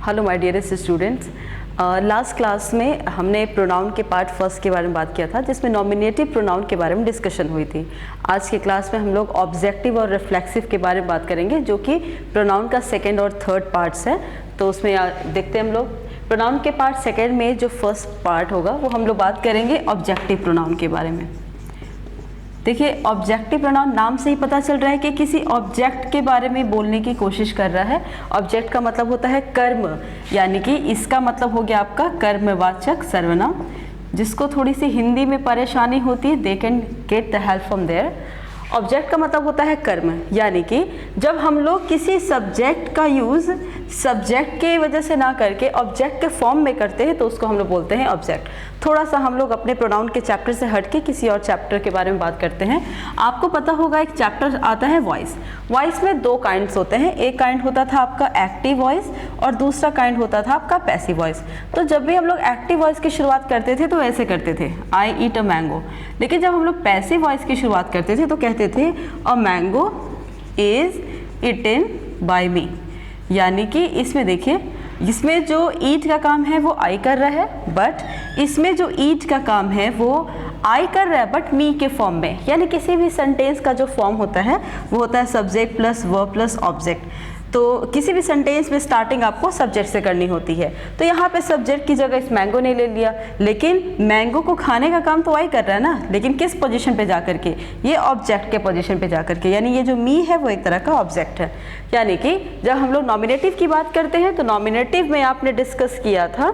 Hello my dearest students. Last class में हमने pronoun के पार्ट फर्स्ट के बारे में बात किया था, जिसमें नॉमिनेटिव प्रोनाउन के बारे में डिस्कशन हुई थी। आज के क्लास में हम लोग ऑब्जेक्टिव और रिफ्लेक्सिव के बारे में बात करेंगे, जो कि प्रोनाउन का सेकेंड और थर्ड पार्ट्स है। तो उसमें देखते हैं हम लोग प्रोनाउन के पार्ट सेकेंड में जो फर्स्ट पार्ट होगा वो हम लोग बात करेंगे ऑब्जेक्टिव प्रोनाउन के बारे में। देखिए, ऑब्जेक्टिव प्रोनाउन नाम से ही पता चल रहा है कि किसी ऑब्जेक्ट के बारे में बोलने की कोशिश कर रहा है। ऑब्जेक्ट का मतलब होता है कर्म, यानी कि इसका मतलब हो गया आपका कर्मवाचक सर्वनाम। जिसको थोड़ी सी हिंदी में परेशानी होती है, they can get the help from there. Object का मतलब होता है कर्म, यानी कि जब हम लोग किसी सब्जेक्ट का यूज़ सब्जेक्ट के वजह से ना करके ऑब्जेक्ट के फॉर्म में करते हैं तो उसको हम लोग बोलते हैं ऑब्जेक्ट। थोड़ा सा हम लोग अपने प्रोनाउन के चैप्टर से हट के किसी और चैप्टर के बारे में बात करते हैं। आपको पता होगा एक चैप्टर आता है वॉइस। वॉइस में दो काइंड्स होते हैं, एक काइंड होता था आपका एक्टिव वॉइस और दूसरा काइंड होता था आपका पैसिव वॉइस। तो जब भी हम लोग एक्टिव वॉइस की शुरुआत करते थे तो ऐसे करते थे, आई ईट अ मैंगो। लेकिन जब हम लोग पैसिव वॉइस की शुरुआत करते थे तो कहते थे a mango is eaten by me. यानी कि इसमें देखिए, इसमें जो ईट का काम है वो आई कर रहा है, बट इसमें जो ईट का काम है वो आई कर रहा है बट मी के फॉर्म में। यानी किसी भी सेंटेंस का जो फॉर्म होता है वो होता है subject plus verb plus object. तो किसी भी सेंटेंस में स्टार्टिंग आपको सब्जेक्ट से करनी होती है। तो यहाँ पे सब्जेक्ट की जगह इस मैंगो ने ले लिया, लेकिन मैंगो को खाने का काम तो आई कर रहा है ना, लेकिन किस पोजीशन पे जा करके? ये ऑब्जेक्ट के पोजीशन पे जा करके। यानी ये जो मी है वो एक तरह का ऑब्जेक्ट है। यानी कि जब हम लोग नॉमिनेटिव की बात करते हैं तो नॉमिनेटिव में आपने डिस्कस किया था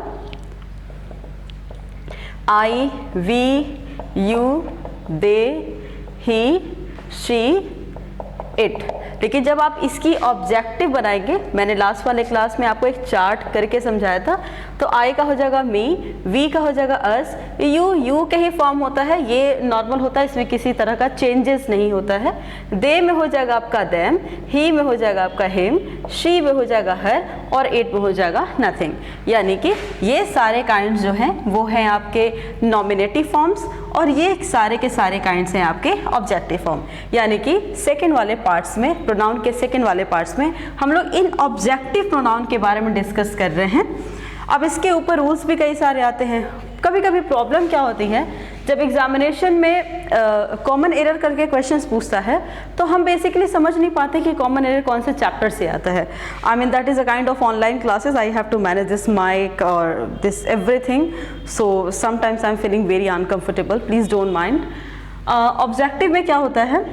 I, we, you, they, he, she, it. लेकिन जब आप इसकी ऑब्जेक्टिव बनाएंगे, मैंने लास्ट वाले क्लास में आपको एक चार्ट करके समझाया था, तो आई का हो जाएगा मी, वी का हो जाएगा अस, यू के ही फॉर्म होता है, ये नॉर्मल होता है, इसमें किसी तरह का चेंजेस नहीं होता है। दे में हो जाएगा आपका देम, ही में हो जाएगा आपका हिम, शी में हो जाएगा हर और इट में हो जाएगा नथिंग। यानी कि ये सारे काइंड्स जो हैं वो हैं आपके नॉमिनेटिव फॉर्म्स और ये सारे के सारे काइंड्स हैं आपके ऑब्जेक्टिव फॉर्म। यानी कि सेकेंड वाले पार्ट्स में, प्रोनाउन के सेकेंड वाले पार्ट्स में हम लोग इन ऑब्जेक्टिव प्रोनाउन के बारे में डिस्कस कर रहे हैं। अब इसके ऊपर रूल्स भी कई सारे आते हैं। कभी कभी प्रॉब्लम क्या होती है, जब एग्जामिनेशन में कॉमन एरर करके क्वेश्चंस पूछता है तो हम बेसिकली समझ नहीं पाते कि कॉमन एरर कौन से चैप्टर से आता है। I mean that is a kind of online classes, I have to manage this mike और this everything, so sometimes I am feeling very uncomfortable, please don't mind. Objective में क्या होता है,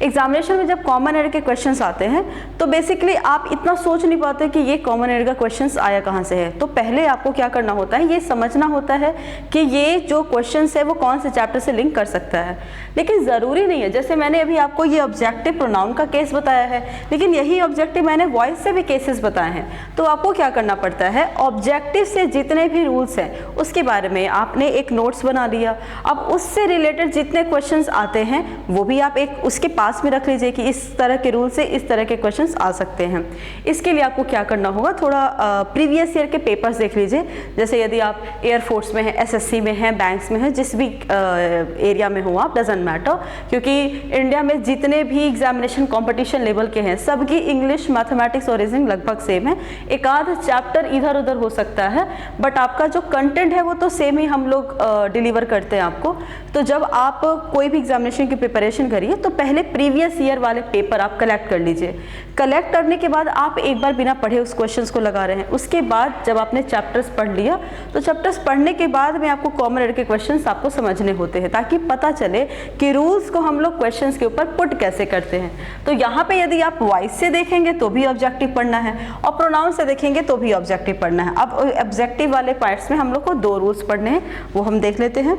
एग्जामिनेशन में जब कॉमन एरर के questions आते हैं तो बेसिकली आप इतना सोच नहीं पाते कि ये कॉमन एरर का क्वेश्चंस आया कहाँ से है। तो पहले आपको क्या करना होता है, ये समझना होता है कि ये जो क्वेश्चंस है वो कौन से चैप्टर से लिंक कर सकता है। लेकिन ज़रूरी नहीं है, जैसे मैंने अभी आपको ये ऑब्जेक्टिव प्रोनाउन का केस बताया है, लेकिन यही ऑब्जेक्टिव मैंने वॉइस से भी केसेस बताए हैं। तो आपको क्या करना पड़ता है, ऑब्जेक्टिव से जितने भी रूल्स हैं उसके बारे में आपने एक नोट्स बना लिया। अब उससे रिलेटेड जितने क्वेश्चंस आते हैं वो भी आप एक उसके पास में रख लीजिए कि इस तरह के रूल से इस तरह के क्वेश्चंस आ सकते हैं। इसके लिए आपको क्या करना होगा, थोड़ा प्रीवियस ईयर के पेपर्स देख लीजिए। जैसे यदि आप एयरफोर्स में हैं, एसएससी में हैं, बैंक्स में हैं, जिस भी एरिया में हो आप, डजंट मैटर, क्योंकि इंडिया में जितने भी एग्जामिनेशन कॉम्पिटिशन लेवल के हैं सबकी इंग्लिश, मैथमेटिक्स और रीजनिंग लगभग सेम है। एक आध चैप्टर इधर उधर हो सकता है, बट आपका जो कंटेंट है वो तो सेम ही हम लोग डिलीवर करते हैं आपको। तो जब आप कोई भी एग्जामिनेशन की प्रिपरेशन करिए तो पहले प्रीवियस ईयर वाले पेपर आप कलेक्ट कर लीजिए। कलेक्ट करने के बाद आप एक बार बिना पढ़े उस क्वेश्चंस को लगा रहे हैं। उसके बाद जब आपने चैप्टर्स पढ़ लिया तो चैप्टर्स पढ़ने के बाद में आपको कॉमन एरर के क्वेश्चंस आपको समझने होते हैं, ताकि पता चले कि रूल्स को हम लोग क्वेश्चंस के ऊपर पुट कैसे करते हैं। तो यहाँ पे यदि आप वॉइस से देखेंगे तो भी ऑब्जेक्टिव पढ़ना है और प्रोनाउन से देखेंगे तो भी ऑब्जेक्टिव पढ़ना है। अब ऑब्जेक्टिव वाले पार्ट्स में हम लोग को दो रूल्स पढ़ने हैं, वो हम देख लेते हैं।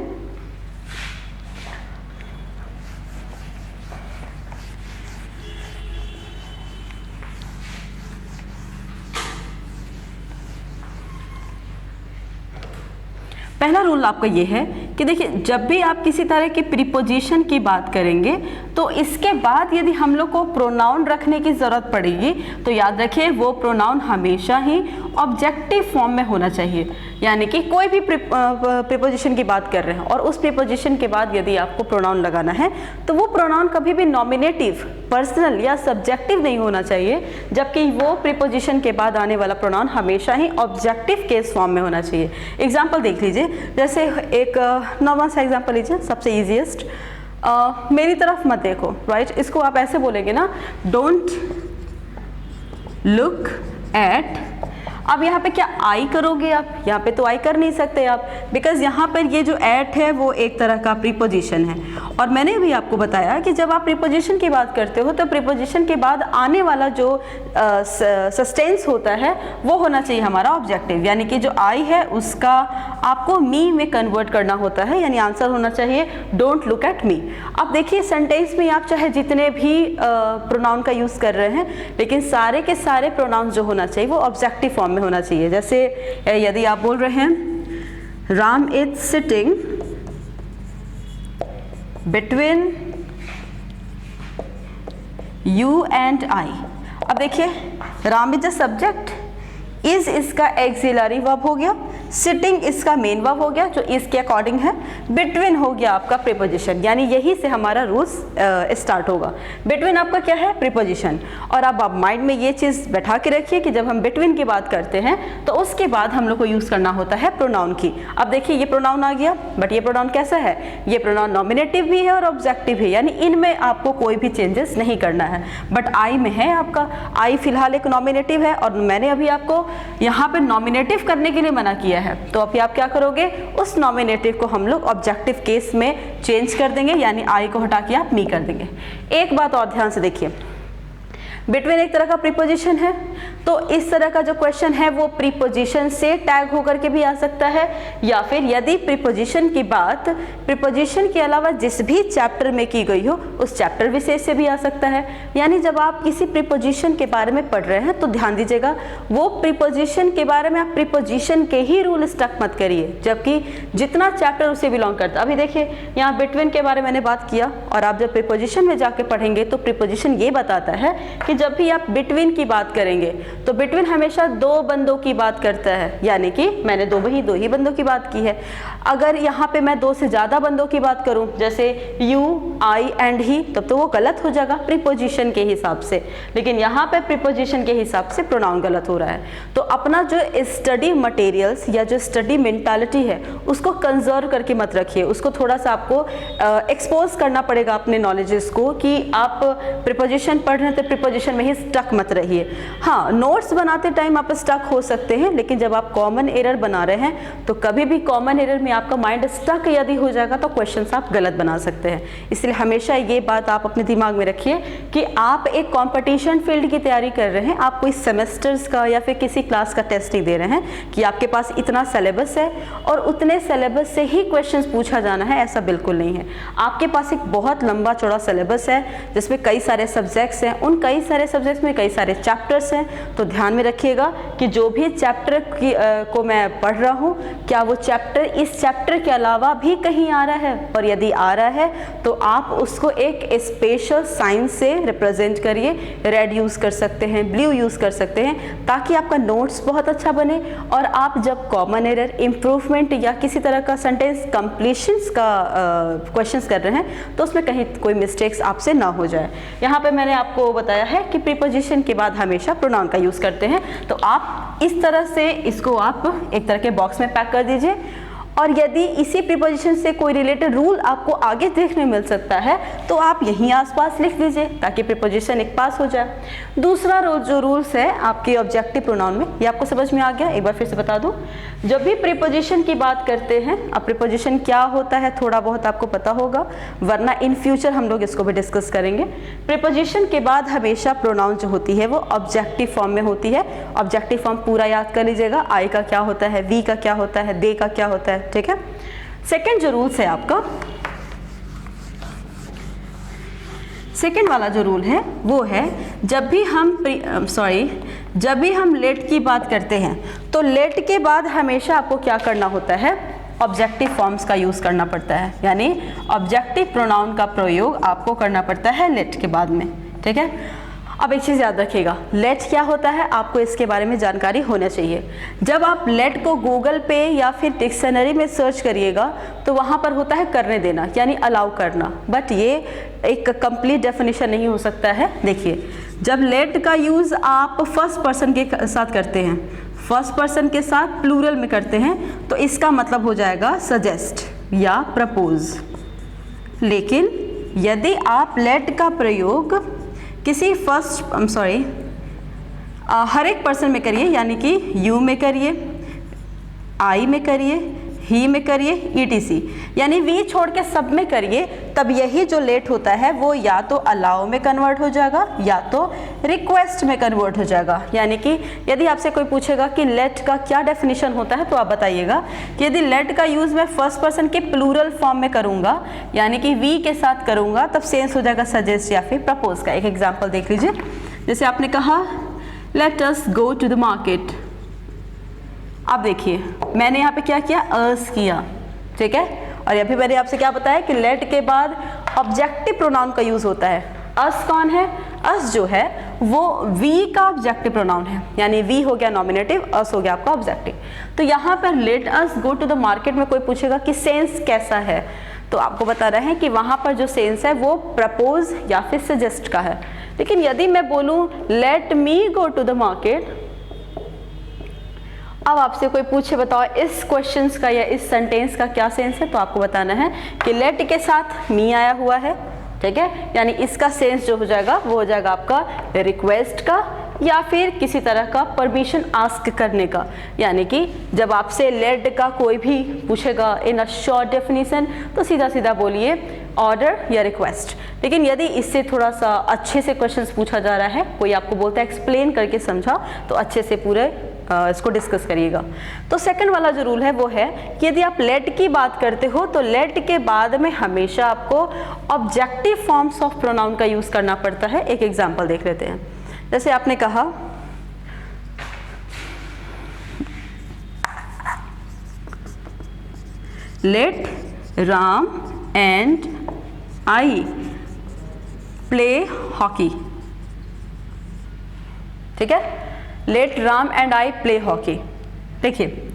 पहला रूल आपका ये है कि देखिए, जब भी आप किसी तरह की प्रीपोजिशन की बात करेंगे तो इसके बाद यदि हम लोग को प्रोनाउन रखने की ज़रूरत पड़ेगी तो याद रखिए वो प्रोनाउन हमेशा ही ऑब्जेक्टिव फॉर्म में होना चाहिए। यानी कि कोई भी प्रीपोजिशन की बात कर रहे हैं और उस प्रीपोजिशन के बाद यदि आपको प्रोनाउन लगाना है तो वो प्रोनाउन कभी भी नॉमिनेटिव, पर्सनल या सब्जेक्टिव नहीं होना चाहिए, जबकि वो प्रीपोजिशन के बाद आने वाला प्रोनाउन हमेशा ही ऑब्जेक्टिव केस फॉर्म में होना चाहिए। एग्जाम्पल देख लीजिए, जैसे एक नॉर्मल सा एग्जाम्पल लीजिए, सबसे ईजिएस्ट, मेरी तरफ मत देखो, राइट? इसको आप ऐसे बोलेंगे ना, डोंट लुक एट। अब यहाँ पे क्या आई करोगे आप? यहाँ पे तो आई कर नहीं सकते आप, बिकॉज यहाँ पर ये जो एट है वो एक तरह का प्रीपोजिशन है। और मैंने भी आपको बताया कि जब आप प्रीपोजिशन की बात करते हो तो प्रीपोजिशन के बाद आने वाला जो सस्टेंस होता है वो होना चाहिए हमारा ऑब्जेक्टिव, यानी कि जो आई है उसका आपको मी में कन्वर्ट करना होता है, यानी आंसर होना चाहिए डोंट लुक एट मी। अब देखिए सेंटेंस में आप चाहे जितने भी प्रोनाउन का यूज़ कर रहे हैं, लेकिन सारे के सारे प्रोनाउन जो होना चाहिए वो ऑब्जेक्टिव फॉर्म में होना चाहिए। जैसे यदि आप बोल रहे हैं Ram is sitting between you and I. अब देखिए Ram is the subject, is इसका एक्सिलरी वर्ब हो गया, सिटिंग इसका मेन वर्ब हो गया जो इसके अकॉर्डिंग है, बिटवीन हो गया आपका प्रीपोजिशन, यानी यही से हमारा रूल्स स्टार्ट होगा। बिटवीन आपका क्या है? प्रीपोजिशन। और अब आप माइंड में ये चीज़ बैठा के रखिए कि जब हम बिटवीन की बात करते हैं तो उसके बाद हम लोग को यूज़ करना होता है प्रोनाउन की। अब देखिए ये प्रोनाउन आ गया, बट ये प्रोनाउन कैसा है? ये प्रोनाउन नॉमिनेटिव भी है और ऑब्जेक्टिव है, यानी इनमें आपको कोई भी चेंजेस नहीं करना है। बट आई में है आपका, आई फिलहाल एक नॉमिनेटिव है और मैंने अभी आपको यहाँ पे नॉमिनेटिव करने के लिए मना किया है, तो अभी आप क्या करोगे? उस नॉमिनेटिव को हम लोग ऑब्जेक्टिव केस में चेंज कर देंगे, यानी आई को हटा के आप मी कर देंगे। एक बात और ध्यान से देखिए, बिटवीन एक तरह का प्रीपोजिशन है, तो इस तरह का जो क्वेश्चन है वो प्रीपोजिशन से टैग होकर के भी आ सकता है, या फिर यदि प्रीपोजिशन की बात प्रीपोजिशन के अलावा जिस भी चैप्टर में की गई हो उस चैप्टर विशेष से भी आ सकता है। यानी जब आप किसी प्रीपोजिशन के बारे में पढ़ रहे हैं तो ध्यान दीजिएगा, वो प्रीपोजिशन के बारे में आप प्रीपोजिशन के ही रूल स्टक मत करिए, जबकि जितना चैप्टर उसे बिलोंग करता है। अभी देखिए यहाँ बिटवीन के बारे में मैंने बात किया, और आप जब प्रीपोजिशन में जाके पढ़ेंगे तो प्रीपोजिशन ये बताता है कि जब भी आप बिटवीन की बात करेंगे तो बिटवीन हमेशा दो बंदों की बात करता है, यानी कि मैंने दो ही बंदों की बात की है। अगर यहाँ पे मैं दो से ज़्यादा बंदों की बात करूँ, जैसे यू, आई एंड ही, तब तो वो गलत हो जाएगा प्रीपोजिशन के हिसाब से, लेकिन यहाँ पे प्रीपोजिशन के हिसाब से प्रोनाउन गलत हो रहा है। तो अपना जो स्टडी मटेरियल्स या जो स्टडी मेंटालिटी है उसको कंजर्व करके मत रखिए, उसको थोड़ा सा आपको एक्सपोज करना पड़ेगा अपने नॉलेजेस को, कि आप प्रीपोजिशन पढ़ रहे हैं तो प्रीपोजिशन में ही स्टक मत रहिए। हाँ, नोट्स बनाते टाइम आप स्टक हो सकते हैं, लेकिन जब आप कॉमन एरर बना रहे हैं तो कभी भी कॉमन एरर में आपका माइंड स्टक यदि हो जाएगा तो क्वेश्चंस आप गलत बना सकते हैं। इसलिए हमेशा ये बात आप अपने दिमाग में रखिए कि आप एक कंपटीशन फील्ड की तैयारी कर रहे हैं, आप कोई सेमेस्टर्स का या फिर किसी क्लास का टेस्ट नहीं दे रहे हैं कि आपके पास इतना सिलेबस है और उतने सिलेबस से ही क्वेश्चंस पूछा जाना है, ऐसा बिल्कुल नहीं है। आपके पास एक बहुत लंबा चौड़ा सिलेबस है जिसमें कई सारे सब्जेक्ट्स हैं, उन कई सारे सब्जेक्ट्स में कई सारे चैप्टर्स हैं, तो ध्यान में रखिएगा कि जो भी चैप्टर को मैं पढ़ रहा हूँ क्या वो चैप्टर इस चैप्टर के अलावा भी कहीं आ रहा है, और यदि आ रहा है तो आप उसको एक स्पेशल साइन से रिप्रेजेंट करिए। रेड यूज़ कर सकते हैं, ब्लू यूज़ कर सकते हैं, ताकि आपका नोट्स बहुत अच्छा बने और आप जब कॉमन एरर, इम्प्रूवमेंट या किसी तरह का सेंटेंस कंप्लीशंस का क्वेश्चंस कर रहे हैं तो उसमें कहीं कोई मिस्टेक्स आपसे ना हो जाए। यहाँ पे मैंने आपको बताया है कि प्रीपोजिशन के बाद हमेशा प्रोनाउन का यूज़ करते हैं, तो आप इस तरह से इसको आप एक तरह के बॉक्स में पैक कर दीजिए। और यदि इसी प्रीपोजिशन से कोई रिलेटेड रूल आपको आगे देखने मिल सकता है तो आप यहीं आसपास लिख दीजिए ताकि प्रीपोजिशन एक पास हो जाए। दूसरा जो रूल्स है आपके ऑब्जेक्टिव प्रोनाउन में, ये आपको समझ में आ गया? एक बार फिर से बता दूं, जब भी प्रीपोजिशन की बात करते हैं, अब प्रीपोजिशन क्या होता है थोड़ा बहुत आपको पता होगा, वरना इन फ्यूचर हम लोग इसको भी डिस्कस करेंगे। प्रीपोजिशन के बाद हमेशा प्रोनाउन जो होती है वो ऑब्जेक्टिव फॉर्म में होती है। ऑब्जेक्टिव फॉर्म पूरा याद कर लीजिएगा, आई का क्या होता है, वी का क्या होता है, दे का क्या होता है, ठीक है। सेकंड जो रूल्स है आपका, सेकंड वाला जो रूल है वो है जब भी हम लेट की बात करते हैं तो लेट के बाद हमेशा आपको क्या करना होता है? ऑब्जेक्टिव फॉर्म्स का यूज़ करना पड़ता है, यानी ऑब्जेक्टिव प्रोनाउन का प्रयोग आपको करना पड़ता है लेट के बाद में, ठीक है। अब एक चीज़ याद रखिएगा, लेट क्या होता है आपको इसके बारे में जानकारी होना चाहिए। जब आप लेट को गूगल पे या फिर डिक्शनरी में सर्च करिएगा तो वहाँ पर होता है करने देना, यानी अलाउ करना, बट ये एक कंप्लीट डेफिनेशन नहीं हो सकता है। देखिए, जब लेट का यूज़ आप फर्स्ट पर्सन के साथ करते हैं, फर्स्ट पर्सन के साथ प्लूरल में करते हैं, तो इसका मतलब हो जाएगा सजेस्ट या प्रपोज। लेकिन यदि आप लेट का प्रयोग किसी हर एक पर्सन में करिए, यानी कि यू में करिए, आई में करिए, ही में करिए, ईटीसी, यानी वी छोड़ के सब में करिए, तब यही जो लेट होता है वो या तो अलाउ में कन्वर्ट हो जाएगा या तो रिक्वेस्ट में कन्वर्ट हो जाएगा। यानी कि यदि आपसे कोई पूछेगा कि लेट का क्या डेफिनेशन होता है तो आप बताइएगा कि यदि लेट का यूज़ मैं फर्स्ट पर्सन के प्लूरल फॉर्म में करूँगा, यानी कि वी के साथ करूँगा, तब सेंस हो जाएगा सजेस्ट या फिर प्रपोज का। एक एग्जाम्पल देख लीजिए, जैसे आपने कहा let us go to the market. अब देखिए, मैंने यहाँ पे क्या किया, अस किया, ठीक है। और अभी मैंने आपसे क्या बताया कि लेट के बाद ऑब्जेक्टिव प्रोनाउन का यूज़ होता है। अस कौन है? अस जो है वो वी का ऑब्जेक्टिव प्रोनाउन है, यानी वी हो गया नॉमिनेटिव, अस हो गया आपका ऑब्जेक्टिव। तो यहाँ पर let us go to the market में कोई पूछेगा कि सेंस कैसा है, तो आपको बता रहे हैं कि वहाँ पर जो सेंस है वो प्रपोज या फिर सजेस्ट का है। लेकिन यदि मैं बोलूँ let me go to the market, अब आपसे कोई पूछे बताओ इस क्वेश्चंस का या इस सेंटेंस का क्या सेंस है, तो आपको बताना है कि लेट के साथ मी आया हुआ है, ठीक है, यानी इसका सेंस जो हो जाएगा वो हो जाएगा आपका रिक्वेस्ट का या फिर किसी तरह का परमिशन आस्क करने का। यानी कि जब आपसे लेट का कोई भी पूछेगा इन अ शॉर्ट डेफिनेशन तो सीधा सीधा बोलिए ऑर्डर या रिक्वेस्ट। लेकिन यदि इससे थोड़ा सा अच्छे से क्वेश्चंस पूछा जा रहा है, कोई आपको बोलता है एक्सप्लेन करके समझा, तो अच्छे से पूरे इसको डिस्कस करिएगा। तो सेकंड वाला जो रूल है वो है कि यदि आप लेट की बात करते हो तो लेट के बाद में हमेशा आपको ऑब्जेक्टिव फॉर्म्स ऑफ प्रोनाउन का यूज़ करना पड़ता है। एक एग्जांपल देख लेते हैं, जैसे आपने कहा let Ram and I play hockey, ठीक है, let Ram and I play hockey. देखिए,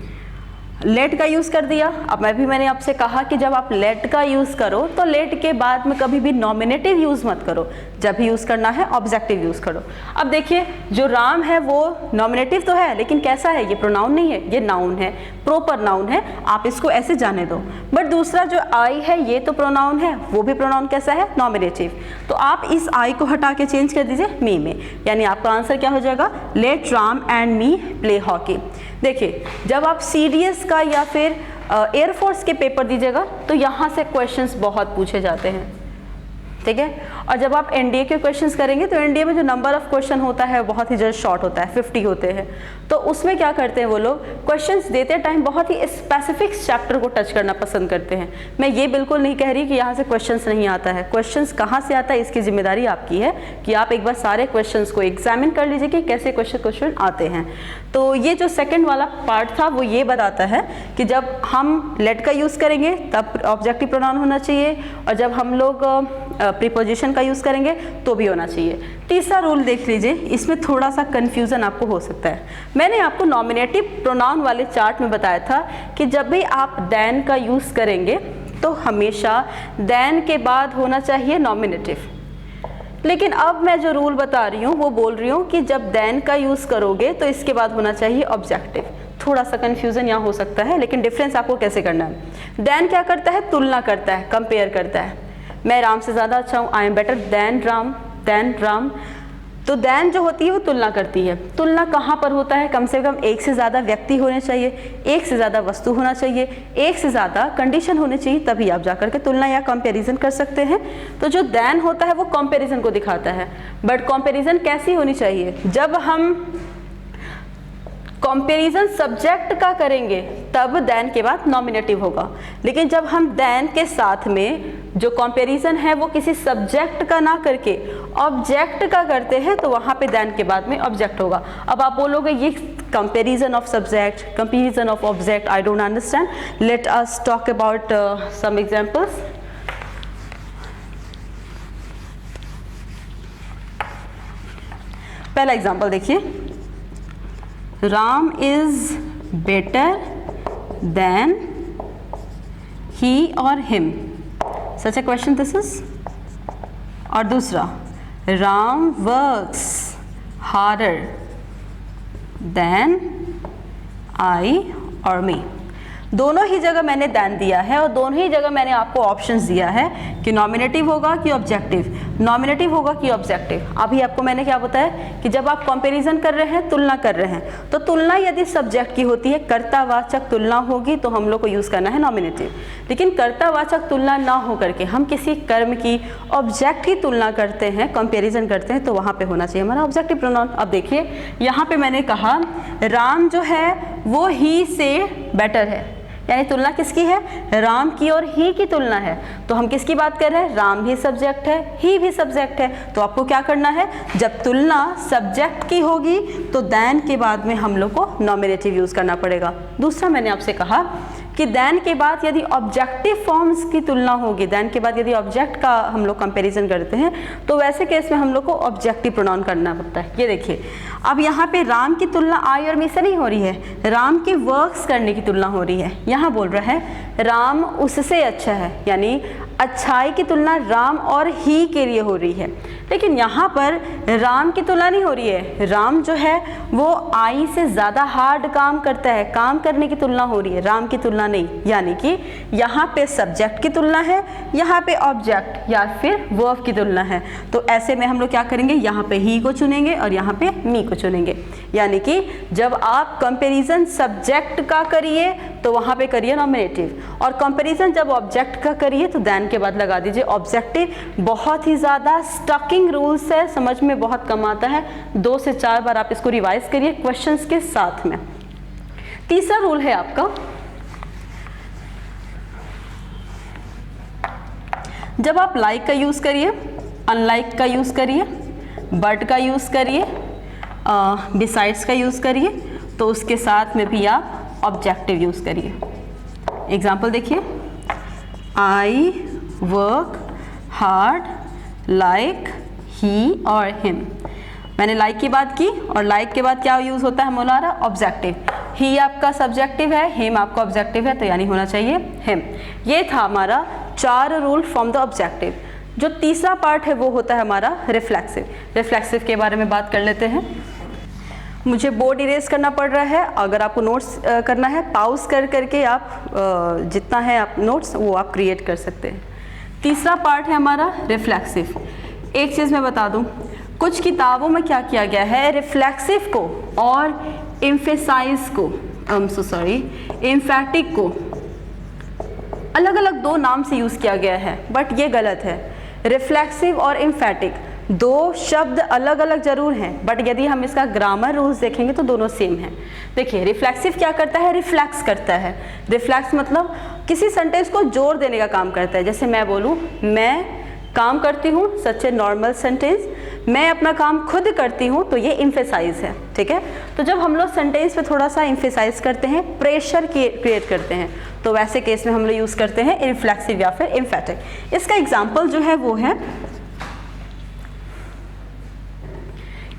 लेट का यूज़ कर दिया। अब मैंने आपसे कहा कि जब आप लेट का यूज़ करो तो लेट के बाद में कभी भी नॉमिनेटिव यूज़ मत करो, जब भी यूज़ करना है ऑब्जेक्टिव यूज़ करो। अब देखिए, जो राम है वो नॉमिनेटिव तो है, लेकिन कैसा है, ये प्रोनाउन नहीं है, ये नाउन है, प्रॉपर नाउन है, आप इसको ऐसे जाने दो। बट दूसरा जो आई है ये तो प्रोनाउन है, वो भी प्रोनाउन कैसा है, नॉमिनेटिव। तो आप इस आई को हटा के चेंज कर दीजिए मी में, यानी आपका आंसर क्या हो जाएगा, let Ram and me play hockey. देखिए, जब आप सीडीएस का या फिर एयरफोर्स के पेपर दीजिएगा तो यहाँ से क्वेश्चंस बहुत पूछे जाते हैं, ठीक है। और जब आप एनडीए के क्वेश्चंस करेंगे तो एनडीए में जो नंबर ऑफ क्वेश्चन होता है बहुत ही जस्ट शॉर्ट होता है, 50 होते हैं। तो उसमें क्या करते हैं वो लोग, क्वेश्चंस देते टाइम बहुत ही स्पेसिफिक चैप्टर को टच करना पसंद करते हैं। मैं ये बिल्कुल नहीं कह रही कि यहाँ से क्वेश्चंस नहीं आता है, क्वेश्चंस कहाँ से आता है इसकी जिम्मेदारी आपकी है कि आप एक बार सारे क्वेश्चंस को एग्जामिन कर लीजिए कि कैसे क्वेश्चन आते हैं। तो ये जो सेकेंड वाला पार्ट था वो ये बताता है कि जब हम लेट का यूज़ करेंगे तब ऑब्जेक्टिव प्रोनाउन होना चाहिए, और जब हम लोग प्रीपोजिशन का यूज़ करेंगे तो भी होना चाहिए। तीसरा रूल देख लीजिए, इसमें थोड़ा सा कंफ्यूजन आपको हो सकता है। मैंने आपको नॉमिनेटिव प्रोनाउन वाले चार्ट में बताया था कि जब भी आप देन का यूज़ करेंगे तो हमेशा देन के बाद होना चाहिए नॉमिनेटिव। लेकिन अब मैं जो रूल बता रही हूँ वो बोल रही हूँ कि जब देन का यूज़ करोगे तो इसके बाद होना चाहिए ऑब्जेक्टिव। थोड़ा सा कंफ्यूजन यहाँ हो सकता है, लेकिन डिफरेंस आपको कैसे करना है। देन क्या करता है, तुलना करता है, कंपेयर करता है। मैं राम से ज़्यादा अच्छा हूँ, I am better than Ram. तो देन जो होती है वो तुलना करती है। तुलना कहाँ पर होता है, कम से कम एक से ज़्यादा व्यक्ति होने चाहिए, एक से ज़्यादा वस्तु होना चाहिए, एक से ज़्यादा कंडीशन होनी चाहिए, तभी आप जाकर के तुलना या कंपैरिजन कर सकते हैं। तो जो देन होता है वो कंपैरिजन को दिखाता है। बट कंपैरिजन कैसी होनी चाहिए, जब हम कंपैरिजन सब्जेक्ट का करेंगे तब देन के बाद नॉमिनेटिव होगा। लेकिन जब हम देन के साथ में जो कंपैरिजन है वो किसी सब्जेक्ट का ना करके ऑब्जेक्ट का करते हैं तो वहाँ पे देन के बाद में ऑब्जेक्ट होगा। अब आप बोलोगे ये comparison of subject, comparison of object, I don't understand. Let us talk about some examples. पहला एग्जाम्पल देखिए, Ram is better than he और him, such a question this is. और दूसरा, Ram works harder than I और मी। दोनों ही जगह मैंने then दिया है और दोनों ही जगह मैंने आपको ऑप्शंस दिया है कि नॉमिनेटिव होगा कि ऑब्जेक्टिव, नॉमिनेटिव होगा कि ऑब्जेक्टिव। अभी आपको मैंने क्या बताया कि जब आप कंपैरिजन कर रहे हैं, तुलना कर रहे हैं, तो तुलना यदि सब्जेक्ट की होती है, कर्तावाचक तुलना होगी तो हम लोग को यूज़ करना है नॉमिनेटिव। लेकिन कर्तावाचक तुलना ना हो करके हम किसी कर्म की ऑब्जेक्ट की तुलना करते हैं, कंपेरिजन करते हैं, तो वहाँ पे होना चाहिए हमारा ऑब्जेक्टिव प्रोनाउन। अब देखिए यहाँ पे मैंने कहा राम जो है वो ही से बेटर है, यानी तुलना किसकी है, राम की और ही की तुलना है। तो हम किसकी बात कर रहे हैं, राम भी सब्जेक्ट है, ही भी सब्जेक्ट है। तो आपको क्या करना है, जब तुलना सब्जेक्ट की होगी तो देन के बाद में हम लोग को नॉमिनेटिव यूज़ करना पड़ेगा। दूसरा मैंने आपसे कहा कि देन के बाद यदि ऑब्जेक्टिव फॉर्म्स की तुलना होगी, देन के बाद यदि ऑब्जेक्ट का हम लोग कंपैरिजन करते हैं, तो वैसे केस में हम लोग को ऑब्जेक्टिव प्रोनाउन करना पड़ता है। ये देखिए, अब यहाँ पे राम की तुलना आई और मी से नहीं हो रही है, राम के वर्क्स करने की तुलना हो रही है। यहाँ बोल रहा है राम उससे अच्छा है, यानी अच्छाई की तुलना राम और ही के लिए हो रही है। लेकिन यहाँ पर राम की तुलना नहीं हो रही है, राम जो है वो आई से ज़्यादा हार्ड काम करता है, काम करने की तुलना हो रही है, राम की तुलना नहीं। यानी कि यहाँ पे सब्जेक्ट की तुलना है, यहाँ पे ऑब्जेक्ट या फिर वर्ब की तुलना है। तो ऐसे में हम लोग क्या करेंगे, यहाँ पे ही को चुनेंगे और यहाँ पे मी को चुनेंगे। यानी कि जब आप कंपैरिजन सब्जेक्ट का करिए तो वहाँ पे करिए नॉमिनेटिव, और कंपैरिजन जब ऑब्जेक्ट का करिए तो देन के बाद लगा दीजिए ऑब्जेक्टिव। बहुत ही ज़्यादा स्टकिंग रूल्स है, समझ में बहुत कम आता है, 2 से 4 बार आप इसको रिवाइज करिए क्वेश्चंस के साथ में। तीसरा रूल है आपका, जब आप लाइक का यूज़ करिए, अनलाइक का यूज़ करिए, बट का यूज़ करिए, बिसाइड्स का यूज़ करिए, तो उसके साथ में भी आप ऑब्जेक्टिव यूज़ करिए। एग्जाम्पल देखिए, I work hard like he और हिम। मैंने लाइक की बात की और लाइक के बाद क्या यूज़ होता है हमारा, ऑब्जेक्टिव। ही आपका सब्जेक्टिव है, हिम आपका ऑब्जेक्टिव है, तो यानी होना चाहिए हिम। ये था हमारा 4 रूल फ्रॉम द ऑब्जेक्टिव। जो तीसरा पार्ट है वो होता है हमारा रिफ्लेक्सिव। रिफ्लेक्सिव के बारे में बात कर लेते हैं। मुझे बोर्ड इरेज करना पड़ रहा है, अगर आपको नोट्स करना है पाउज कर करके आप जितना है आप नोट्स वो आप क्रिएट कर सकते हैं। तीसरा पार्ट है हमारा रिफ्लेक्सिव। एक चीज़ मैं बता दूं, कुछ किताबों में क्या किया गया है, रिफ्लेक्सिव को और एम्फेसाइज को, एम्फैटिक को अलग अलग 2 नाम से यूज़ किया गया है, बट ये गलत है। रिफ्लेक्सिव और एम्फैटिक 2 शब्द अलग अलग जरूर हैं, बट यदि हम इसका ग्रामर रूल्स देखेंगे तो दोनों सेम हैं। देखिए, रिफ्लेक्सिव क्या करता है, रिफ्लेक्स करता है। रिफ्लेक्स मतलब किसी सेंटेंस को जोर देने का काम करता है। जैसे मैं बोलूँ मैं काम करती हूँ, सच ए नॉर्मल सेंटेंस, मैं अपना काम खुद करती हूँ, तो ये एम्फेसाइज है, ठीक है। तो जब हम लोग सेंटेंस पे थोड़ा सा एम्फेसाइज करते हैं, प्रेशर क्रिएट करते हैं, तो वैसे केस में हम लोग यूज़ करते हैं रिफ्लेक्सिव या फिर एम्फैटिक। इसका एग्जाम्पल जो है वो है,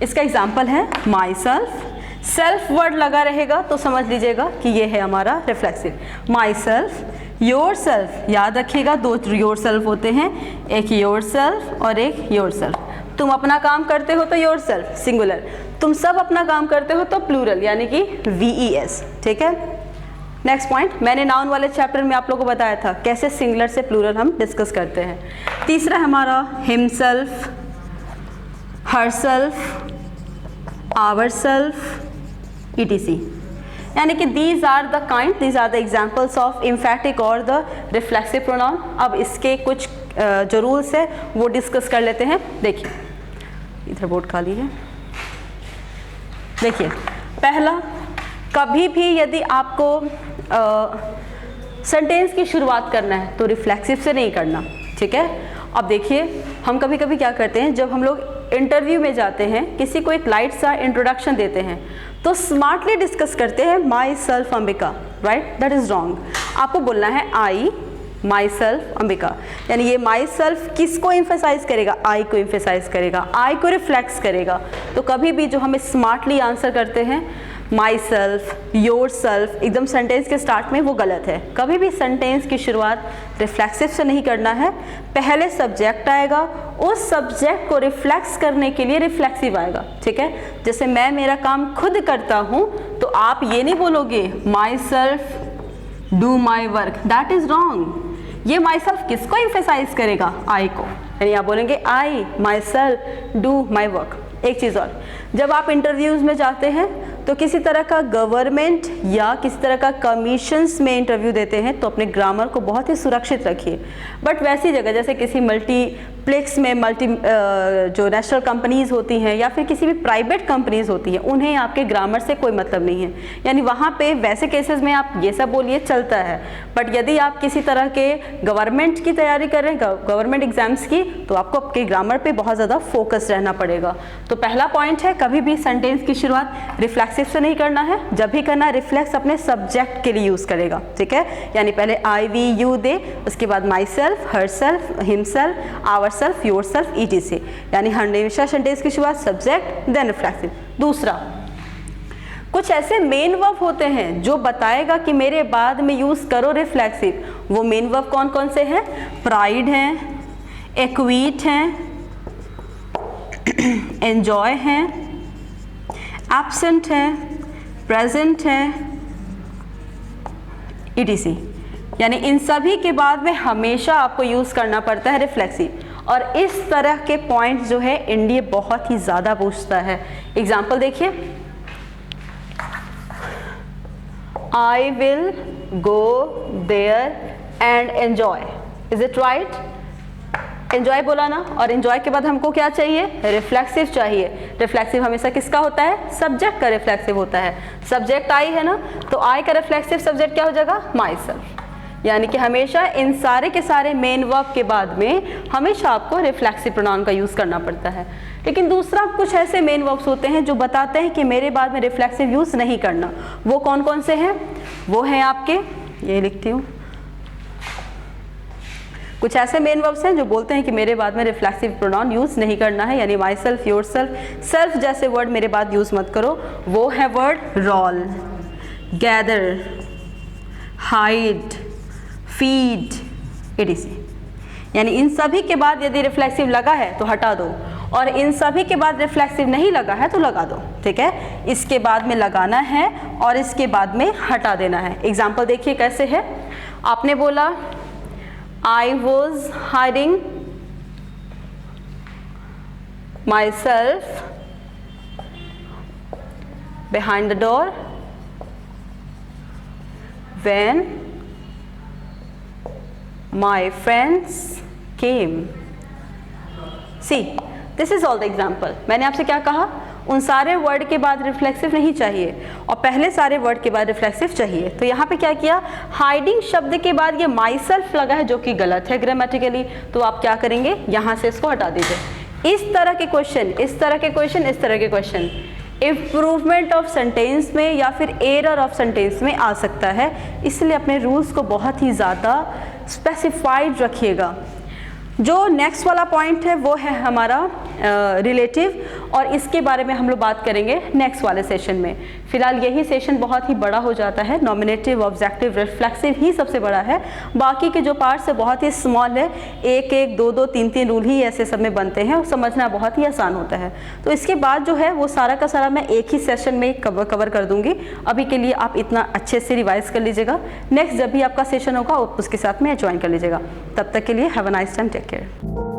इसका एग्जाम्पल है माई सेल्फ। सेल्फ वर्ड लगा रहेगा तो समझ लीजिएगा कि ये है हमारा reflexive. My self, your self, याद रखिएगा 2 योर सेल्फ होते हैं, एक योर सेल्फ और एक योर सेल्फ। तुम अपना काम करते हो तो योर सेल्फ सिंगुलर, तुम सब अपना काम करते हो तो प्लूरल, यानी कि VES, ठीक है। नेक्स्ट पॉइंट, मैंने नाउन वाले चैप्टर में आप लोगों को बताया था कैसे सिंगुलर से प्लूरल हम डिस्कस करते हैं। तीसरा हमारा हिमसेल्फ, हरसेल्फ, ourself, etc. यानी कि these are the examples of emphatic और the reflexive pronoun। अब इसके कुछ जो रूल्स है वो डिस्कस कर लेते हैं। देखिए, इधर बोर्ड खाली है। देखिए, पहला, कभी भी यदि आपको सेंटेंस की शुरुआत करना है तो रिफ्लेक्सिव से नहीं करना, ठीक है। अब देखिए, हम कभी कभी क्या करते हैं, जब हम लोग इंटरव्यू में जाते हैं, किसी को एक लाइट सा इंट्रोडक्शन देते हैं, तो स्मार्टली डिस्कस करते हैं my self Ambika, right, that is wrong. आपको बोलना है आई माई सेल्फ अंबिका। यानी ये माई सेल्फ किसको एम्फेसाइज करेगा? आई को एम्फेसाइज करेगा, आई को रिफ्लेक्स करेगा। तो कभी भी जो हम स्मार्टली आंसर करते हैं माई सेल्फ, योर सेल्फ, एकदम सेंटेंस के स्टार्ट में, वो गलत है। कभी भी सेंटेंस की शुरुआत रिफ्लेक्सिव से नहीं करना है। पहले सब्जेक्ट आएगा, उस सब्जेक्ट को रिफ्लेक्स करने के लिए रिफ्लेक्सिव आएगा, ठीक है। जैसे मैं मेरा काम खुद करता हूँ, तो आप ये नहीं बोलोगे my self do my work, that is wrong. ये माई सेल्फ किसको एम्फेसाइज करेगा? आई को। यानी आप बोलेंगे I myself do my work. एक चीज़ और, जब आप इंटरव्यूज़ में जाते हैं तो किसी तरह का गवर्नमेंट या किसी तरह का कमीशंस में इंटरव्यू देते हैं, तो अपने ग्रामर को बहुत ही सुरक्षित रखिए। बट वैसी जगह जैसे किसी मल्टीप्लेक्स में जो नेशनल कंपनीज़ होती हैं या फिर किसी भी प्राइवेट कंपनीज़ होती हैं, उन्हें आपके ग्रामर से कोई मतलब नहीं है। यानी वहाँ पे वैसे केसेस में आप ये सब बोलिए, चलता है। बट यदि आप किसी तरह के गवर्नमेंट की तैयारी कर रहे हैं, गवर्नमेंट एग्जाम्स की, तो आपको आपके ग्रामर पे बहुत ज़्यादा फोकस रहना पड़ेगा। तो पहला पॉइंट है, कभी भी सेंटेंस की शुरुआत रिफ्लेक्सिव से नहीं करना है। जब भी करना है, रिफ्लेक्स अपने सब्जेक्ट के लिए यूज़ करेगा, ठीक है। यानी पहले आई, वी, यू, दे, उसके बाद myself, herself, himself, ourself, yourself, ETC। यानी हमेशा सेंटेंस की शुरुआत सब्जेक्ट देन रिफ्लेक्सिव। दूसरा, कुछ ऐसे मेन वर्ब होते हैं जो बताएगा कि मेरे बाद में यूज़ करो रिफ्लेक्सिव। वो मेन वर्ब कौन कौन से हैं? प्राइड हैं, एक्वीट हैं, एंजॉय हैं, एब्सेंट है, प्रेजेंट है, ETC। यानी इन सभी के बाद में हमेशा आपको यूज़ करना पड़ता है रिफ्लेक्सिव। और इस तरह के पॉइंट जो है एनडीए बहुत ही ज़्यादा पूछता है। एग्जाम्पल देखिए, I will go there and enjoy, is it right? Enjoy बोला ना, और एंजॉय के बाद हमको क्या चाहिए? रिफ्लेक्सिव चाहिए। रिफ्लेक्सिव हमेशा किसका होता है? सब्जेक्ट का रिफ्लेक्सिव होता है। सब्जेक्ट आई है ना, तो आई का रिफ्लेक्सिव सब्जेक्ट क्या हो जाएगा? My self. यानी कि हमेशा इन सारे के सारे मेन वर्ब के बाद में हमेशा आपको रिफ्लेक्सिव प्रोनाउन का यूज़ करना पड़ता है। लेकिन दूसरा, कुछ ऐसे मेन वर्ब्स होते हैं जो बताते हैं कि मेरे बाद में रिफ्लेक्सिव यूज़ नहीं करना। वो कौन कौन से हैं? वो हैं आपके, ये लिखती हूँ, कुछ ऐसे मेन वर्ब्स हैं जो बोलते हैं कि मेरे बाद में रिफ्लेक्सिव प्रोनाउन यूज़ नहीं करना है। यानी myself, yourself, self जैसे वर्ड मेरे बाद यूज़ मत करो। वो है word roll, gather, hide, feed, ETC। यानी इन सभी के बाद यदि रिफ्लेक्सिव लगा है तो हटा दो, और इन सभी के बाद रिफ्लेक्सिव नहीं लगा है तो लगा दो, ठीक है। इसके बाद में लगाना है और इसके बाद में हटा देना है। एग्जाम्पल देखिए कैसे है। आपने बोला I was hiding myself behind the door when my friends came. See, this is all the example. मैंने आपसे क्या कहा? उन सारे वर्ड के बाद रिफ्लेक्सिव नहीं चाहिए और पहले सारे वर्ड के बाद रिफ्लेक्सिव चाहिए। तो यहाँ पे क्या किया? हाइडिंग शब्द के बाद ये माई सेल्फ लगा है जो कि गलत है ग्रामेटिकली, तो आप क्या करेंगे? यहाँ से इसको हटा दीजिए। इस तरह के क्वेश्चन, इस तरह के क्वेश्चन, इस तरह के क्वेश्चन इम्प्रूवमेंट ऑफ सेंटेंस में या फिर एरर ऑफ सेंटेंस में आ सकता है। इसलिए अपने रूल्स को बहुत ही ज़्यादा स्पेसिफाइड रखिएगा। जो नेक्स्ट वाला पॉइंट है वो है हमारा रिलेटिव, और इसके बारे में हम लोग बात करेंगे नेक्स्ट वाले सेशन में। फिलहाल यही सेशन बहुत ही बड़ा हो जाता है। नॉमिनेटिव, ऑब्जेक्टिव, रिफ्लेक्सिव ही सबसे बड़ा है। बाकी के जो पार्ट्स है बहुत ही स्मॉल है, एक एक, दो दो, तीन तीन रूल ही ऐसे सब में बनते हैं और समझना बहुत ही आसान होता है। तो इसके बाद जो है वो सारा का सारा मैं एक ही सेशन में कवर कर दूंगी। अभी के लिए आप इतना अच्छे से रिवाइज कर लीजिएगा। नेक्स्ट जब भी आपका सेशन होगा उसके साथ में ज्वाइन कर लीजिएगा। तब तक के लिए have a nice time, take care.